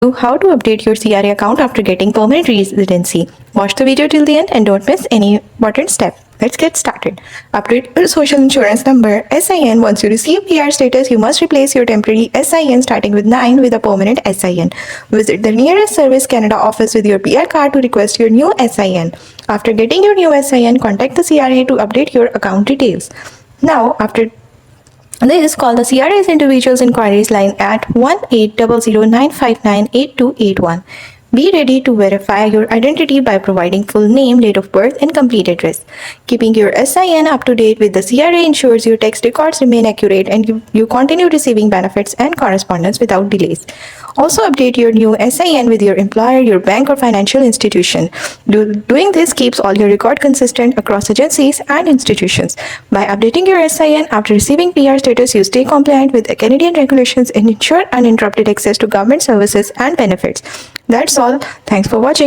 How to update your CRA account after getting permanent residency. Watch the video till the end and don't miss any important step. Let's get started. Update your social insurance number SIN. Once you receive PR status, you must replace your temporary SIN starting with 9 with a permanent SIN. Visit the nearest Service Canada office with your PR card to request your new SIN. After getting your new SIN, contact the CRA to update your account details. Now, after this, call the CRA's Individuals Inquiries line at 1-800-959-8281. Be ready to verify your identity by providing full name, date of birth, and complete address. Keeping your SIN up to date with the CRA ensures your tax records remain accurate and you continue receiving benefits and correspondence without delays. Also, update your new SIN with your employer, your bank, or financial institution. Doing this keeps all your record consistent across agencies and institutions. By updating your SIN after receiving PR status, you stay compliant with Canadian regulations and ensure uninterrupted access to government services and benefits. That's all. Thanks for watching.